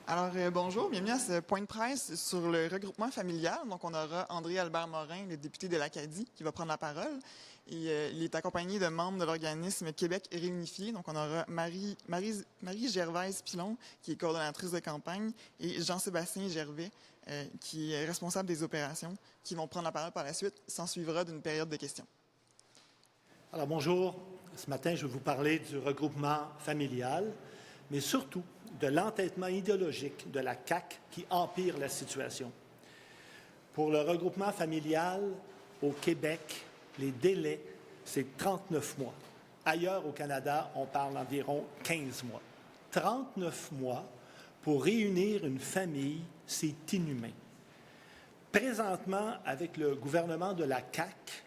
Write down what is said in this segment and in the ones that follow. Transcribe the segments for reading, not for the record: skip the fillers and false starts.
Alors, bonjour, bienvenue à ce point de presse sur le regroupement familial. Donc, on aura André-Albert Morin, le député de l'Acadie, qui va prendre la parole. Et il est accompagné de membres de l'organisme Québec réunifié. Donc, on aura Marie-Gervaise Pilon, qui est coordonnatrice de campagne, et Jean-Sébastien Gervais, qui est responsable des opérations, qui vont prendre la parole par la suite. S'en suivra d'une période de questions. Alors, bonjour. Ce matin, je vais vous parler du regroupement familial, mais surtout de l'entêtement idéologique de la CAQ qui empire la situation. Pour le regroupement familial au Québec, les délais, c'est 39 mois. Ailleurs au Canada, on parle d'environ 15 mois. 39 mois pour réunir une famille, c'est inhumain. Présentement, avec le gouvernement de la CAQ,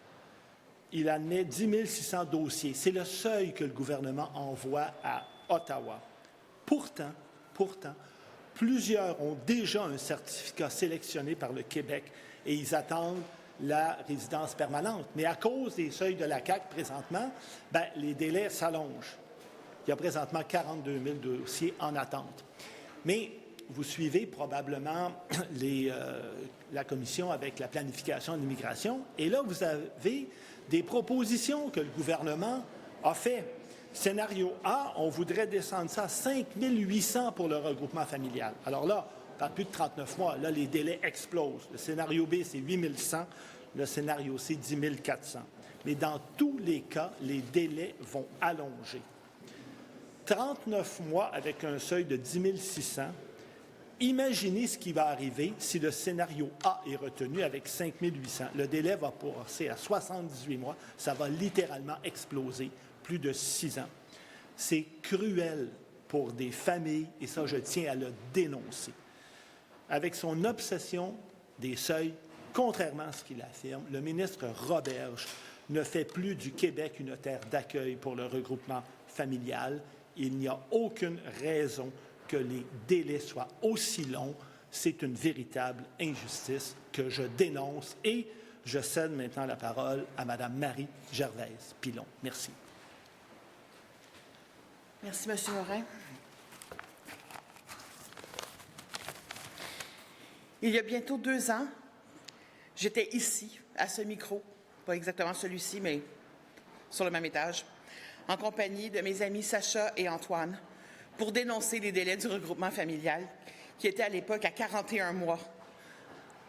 il admet 10 600 dossiers. C'est le seuil que le gouvernement envoie à Ottawa. Pourtant, plusieurs ont déjà un certificat sélectionné par le Québec et ils attendent la résidence permanente. Mais à cause des seuils de la CAQ présentement, les délais s'allongent. Il y a présentement 42 000 dossiers en attente. Mais vous suivez probablement la commission avec la planification de l'immigration et là, vous avez des propositions que le gouvernement a faites. Scénario A, on voudrait descendre ça à 5 800 pour le regroupement familial. Alors là, dans plus de 39 mois, là, les délais explosent. Le scénario B, c'est 8 100. Le scénario C, 10 400. Mais dans tous les cas, les délais vont allonger. 39 mois avec un seuil de 10 600. Imaginez ce qui va arriver si le scénario A est retenu avec 5 800. Le délai va passer à 78 mois. Ça va littéralement exploser. Plus de 6 ans. C'est cruel pour des familles, et ça, je tiens à le dénoncer. Avec son obsession des seuils, contrairement à ce qu'il affirme, le ministre Roberge ne fait plus du Québec une terre d'accueil pour le regroupement familial. Il n'y a aucune raison que les délais soient aussi longs. C'est une véritable injustice que je dénonce et je cède maintenant la parole à Mme Marie-Gervaise Pilon. Merci. Merci, M. Morin. Il y a bientôt 2 ans, j'étais ici, à ce micro, pas exactement celui-ci, mais sur le même étage, en compagnie de mes amis Sacha et Antoine, pour dénoncer les délais du regroupement familial, qui étaient à l'époque à 41 mois.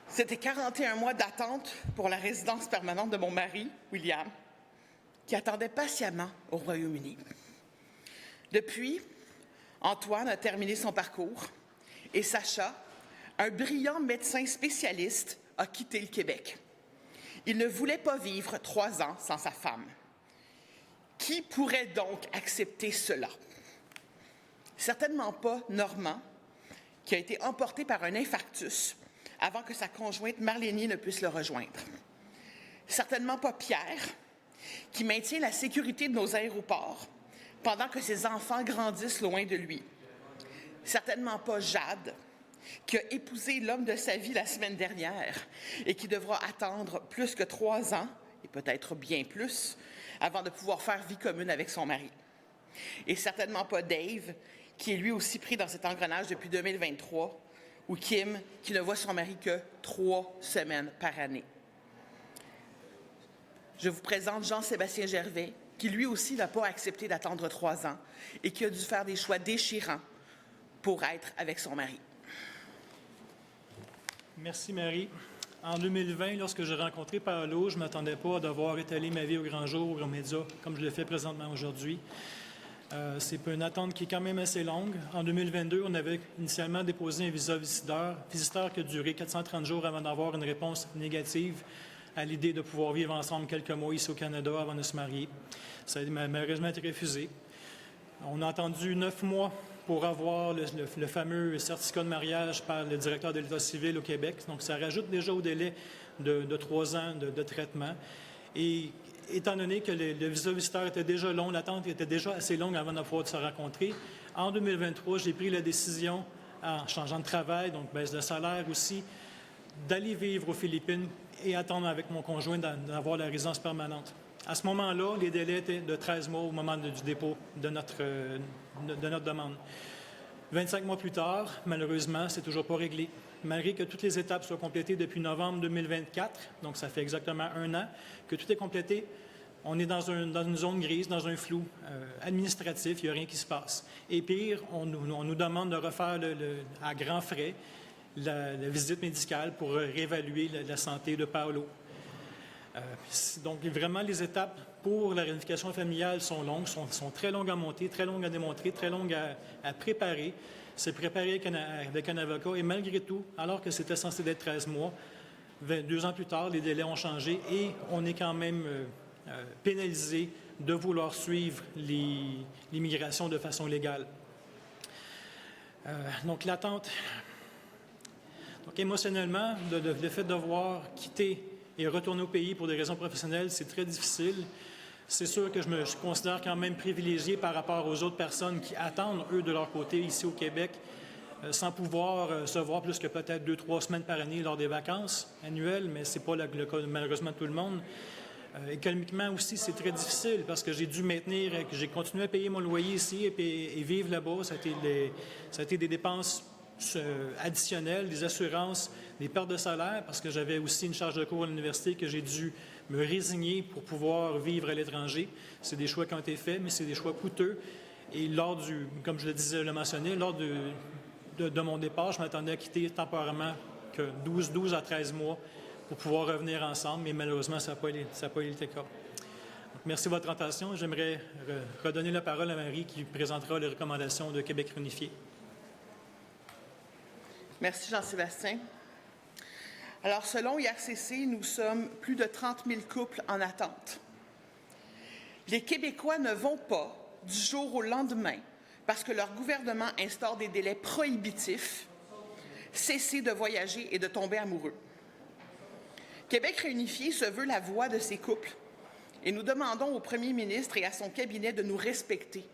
C'était 41 mois d'attente pour la résidence permanente de mon mari, William, qui attendait patiemment au Royaume-Uni. Depuis, Antoine a terminé son parcours et Sacha, un brillant médecin spécialiste, a quitté le Québec. Il ne voulait pas vivre 3 ans sans sa femme. Qui pourrait donc accepter cela? Certainement pas Normand, qui a été emporté par un infarctus avant que sa conjointe Marlénie ne puisse le rejoindre. Certainement pas Pierre, qui maintient la sécurité de nos aéroports pendant que ses enfants grandissent loin de lui. Certainement pas Jade, qui a épousé l'homme de sa vie la semaine dernière et qui devra attendre plus que 3 ans, et peut-être bien plus, avant de pouvoir faire vie commune avec son mari. Et certainement pas Dave, qui est lui aussi pris dans cet engrenage depuis 2023, ou Kim, qui ne voit son mari que 3 semaines par année. Je vous présente Jean-Sébastien Gervais, qui lui aussi n'a pas accepté d'attendre 3 ans et qui a dû faire des choix déchirants pour être avec son mari. Merci, Marie. En 2020, lorsque j'ai rencontré Paolo, je ne m'attendais pas à devoir étaler ma vie au grand jour aux médias, comme je le fais présentement aujourd'hui. C'est une attente qui est quand même assez longue. En 2022, on avait initialement déposé un visa visiteur qui a duré 430 jours avant d'avoir une réponse négative à l'idée de pouvoir vivre ensemble quelques mois ici au Canada avant de se marier. Ça a malheureusement été refusé. On a attendu 9 mois pour avoir le fameux certificat de mariage par le directeur de l'État civil au Québec. Donc, ça rajoute déjà au délai de 3 ans de traitement. Et étant donné que le visa visiteur était déjà long, l'attente était déjà assez longue avant de pouvoir se rencontrer, en 2023, j'ai pris la décision, en changeant de travail, donc baisse de salaire aussi, d'aller vivre aux Philippines et attendre avec mon conjoint d'avoir la résidence permanente. À ce moment-là, les délais étaient de 13 mois au moment du dépôt de notre demande. 25 mois plus tard, malheureusement, c'est toujours pas réglé. Malgré que toutes les étapes soient complétées depuis novembre 2024, donc ça fait exactement 1 an, que tout est complété, on est dans une zone grise, dans un flou administratif, il n'y a rien qui se passe. Et pire, on nous demande de refaire à grands frais la visite médicale pour réévaluer la santé de Paolo. Donc, vraiment, les étapes pour la réunification familiale sont longues, sont très longues à monter, très longues à démontrer, très longues à préparer. C'est préparé avec un avocat et malgré tout, alors que c'était censé être 13 mois, 2 ans plus tard, les délais ont changé et on est quand même pénalisé de vouloir suivre l'immigration de façon légale. Donc, l'attente. Donc, émotionnellement, le fait de devoir quitter et retourner au pays pour des raisons professionnelles, c'est très difficile. C'est sûr que je me considère quand même privilégié par rapport aux autres personnes qui attendent, eux, de leur côté, ici au Québec, sans pouvoir se voir plus que peut-être 2-3 semaines par année lors des vacances annuelles, mais ce n'est pas le cas, malheureusement, de tout le monde. Économiquement aussi, c'est très difficile parce que j'ai dû maintenir, j'ai continué à payer mon loyer ici et vivre là-bas. Ça a été des dépenses additionnelles, des assurances, des pertes de salaire parce que j'avais aussi une charge de cours à l'université que j'ai dû me résigner pour pouvoir vivre à l'étranger. C'est des choix qui ont été faits, mais c'est des choix coûteux. Et comme je le mentionnais, lors de mon départ, je m'attendais à quitter temporairement que 12 à 13 mois pour pouvoir revenir ensemble, mais malheureusement, ça n'a pas été le cas. Donc, merci de votre attention. J'aimerais redonner la parole à Marie qui présentera les recommandations de Québec réunifié. Merci, Jean-Sébastien. Alors, selon IRCC, nous sommes plus de 30 000 couples en attente. Les Québécois ne vont pas, du jour au lendemain, parce que leur gouvernement instaure des délais prohibitifs, cesser de voyager et de tomber amoureux. Québec réunifié se veut la voix de ces couples et nous demandons au premier ministre et à son cabinet de nous respecter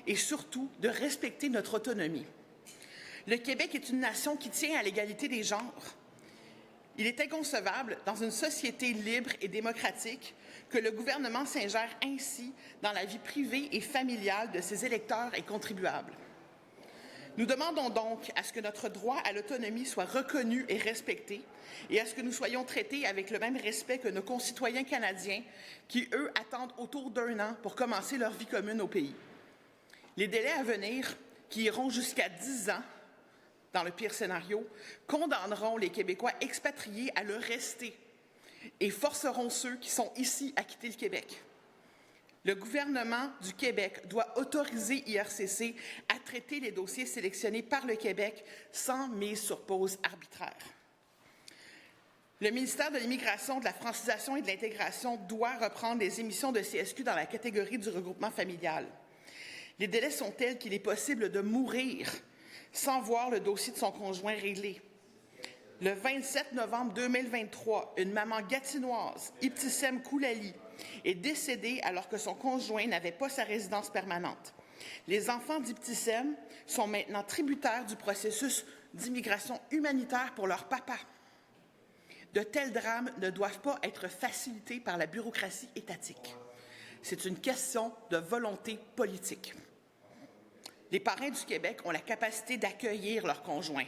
et surtout de respecter notre autonomie. Le Québec est une nation qui tient à l'égalité des genres. Il est inconcevable, dans une société libre et démocratique, que le gouvernement s'ingère ainsi dans la vie privée et familiale de ses électeurs et contribuables. Nous demandons donc à ce que notre droit à l'autonomie soit reconnu et respecté et à ce que nous soyons traités avec le même respect que nos concitoyens canadiens qui, eux, attendent autour d'1 an pour commencer leur vie commune au pays. Les délais à venir, qui iront jusqu'à 10 ans, dans le pire scénario, condamneront les Québécois expatriés à le rester et forceront ceux qui sont ici à quitter le Québec. Le gouvernement du Québec doit autoriser IRCC à traiter les dossiers sélectionnés par le Québec sans mise sur pause arbitraire. Le ministère de l'Immigration, de la Francisation et de l'Intégration doit reprendre les émissions de CSQ dans la catégorie du regroupement familial. Les délais sont tels qu'il est possible de mourir sans voir le dossier de son conjoint réglé. Le 27 novembre 2023, une maman gatinoise, Ibtissem Koulali, est décédée alors que son conjoint n'avait pas sa résidence permanente. Les enfants d'Ibtissem sont maintenant tributaires du processus d'immigration humanitaire pour leur papa. De tels drames ne doivent pas être facilités par la bureaucratie étatique. C'est une question de volonté politique. Les parrains du Québec ont la capacité d'accueillir leurs conjoints.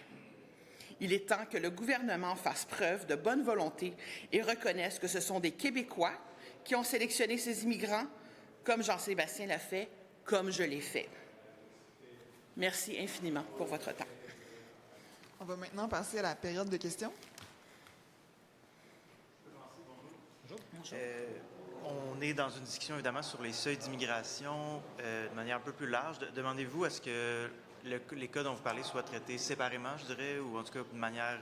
Il est temps que le gouvernement fasse preuve de bonne volonté et reconnaisse que ce sont des Québécois qui ont sélectionné ces immigrants, comme Jean-Sébastien l'a fait, comme je l'ai fait. Merci infiniment pour votre temps. On va maintenant passer à la période de questions. On est dans une discussion évidemment sur les seuils d'immigration de manière un peu plus large. Demandez-vous à ce que les cas dont vous parlez soient traités séparément, je dirais, ou en tout cas de manière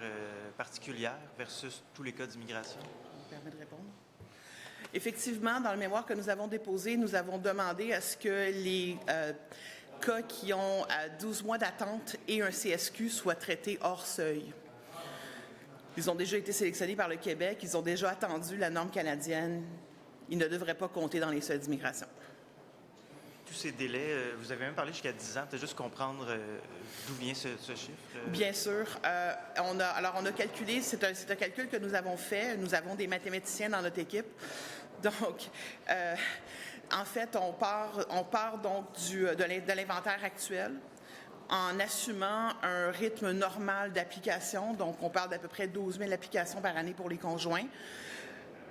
particulière versus tous les cas d'immigration? Ça me permet de répondre. Effectivement, dans le mémoire que nous avons déposé, nous avons demandé à ce que les cas qui ont 12 mois d'attente et un CSQ soient traités hors seuil. Ils ont déjà été sélectionnés par le Québec, ils ont déjà attendu la norme canadienne. Ils ne devraient pas compter dans les seuils d'immigration. Tous ces délais, vous avez même parlé jusqu'à 10 ans, peut-être juste comprendre d'où vient ce chiffre? Bien sûr. On a calculé, c'est un calcul que nous avons fait. Nous avons des mathématiciens dans notre équipe. Donc, en fait, on part donc de l'inventaire actuel. en assumant un rythme normal d'application. Donc, on parle d'à peu près 12 000 applications par année pour les conjoints.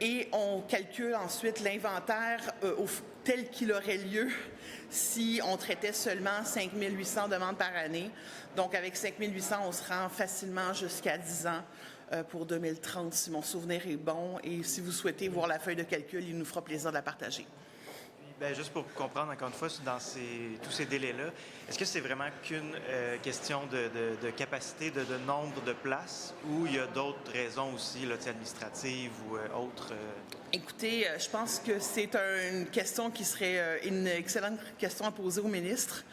Et on calcule ensuite l'inventaire tel qu'il aurait lieu si on traitait seulement 5 800 demandes par année. Donc, avec 5 800, on se rend facilement jusqu'à 10 ans pour 2030, si mon souvenir est bon. Et si vous souhaitez voir la feuille de calcul, il nous fera plaisir de la partager. Bien, juste pour comprendre, encore une fois, dans tous ces délais-là, est-ce que c'est vraiment qu'une question de capacité, de nombre de places, ou il y a d'autres raisons aussi, là, administratives ou autres? Écoutez, je pense que c'est une question qui serait une excellente question à poser au ministre.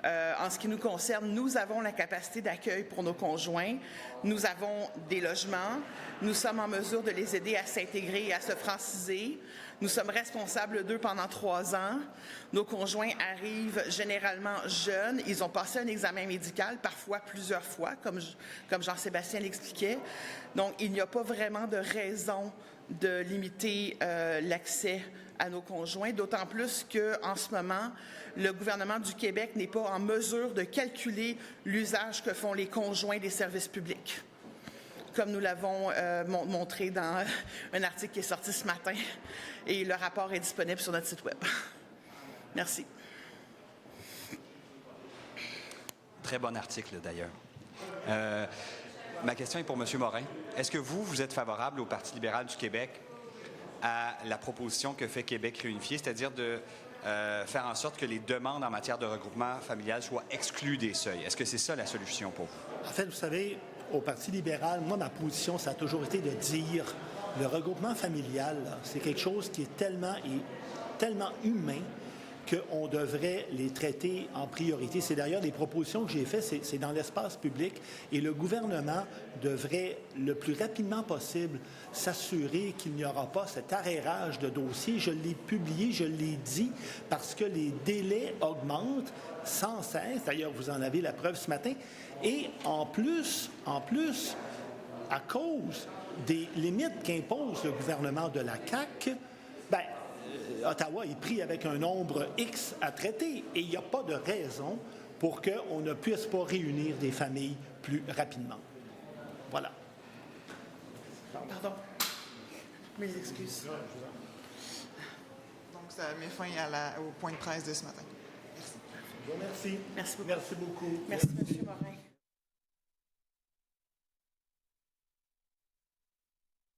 En ce qui nous concerne, nous avons la capacité d'accueil pour nos conjoints. Nous avons des logements. Nous sommes en mesure de les aider à s'intégrer et à se franciser. Nous sommes responsables d'eux pendant 3 ans. Nos conjoints arrivent généralement jeunes. Ils ont passé un examen médical, parfois plusieurs fois, comme Jean-Sébastien l'expliquait. Donc, il n'y a pas vraiment de raison de limiter l'accès à nos conjoints, d'autant plus qu'en ce moment, le gouvernement du Québec n'est pas en mesure de calculer l'usage que font les conjoints des services publics, comme nous l'avons montré dans un article qui est sorti ce matin, et le rapport est disponible sur notre site Web. Merci. Très bon article, d'ailleurs. Ma question est pour M. Morin. Est-ce que vous êtes favorable au Parti libéral du Québec à la proposition que fait Québec réunifié, c'est-à-dire de faire en sorte que les demandes en matière de regroupement familial soient exclues des seuils? Est-ce que c'est ça la solution pour vous? En fait, vous savez, au Parti libéral, moi, ma position, ça a toujours été de dire le regroupement familial, c'est quelque chose qui est tellement humain qu'on devrait les traiter en priorité. C'est d'ailleurs les propositions que j'ai faites, c'est dans l'espace public, et le gouvernement devrait, le plus rapidement possible, s'assurer qu'il n'y aura pas cet arrérage de dossiers. Je l'ai publié, je l'ai dit, parce que les délais augmentent sans cesse. D'ailleurs, vous en avez la preuve ce matin. Et en plus, à cause des limites qu'impose le gouvernement de la CAQ, Ottawa est pris avec un nombre X à traiter, et il n'y a pas de raison pour qu'on ne puisse pas réunir des familles plus rapidement. Voilà. Pardon. Mes excuses. Donc, ça met fin au point de presse de ce matin. Merci. Merci. Merci beaucoup. Merci beaucoup. Merci, M. Morin.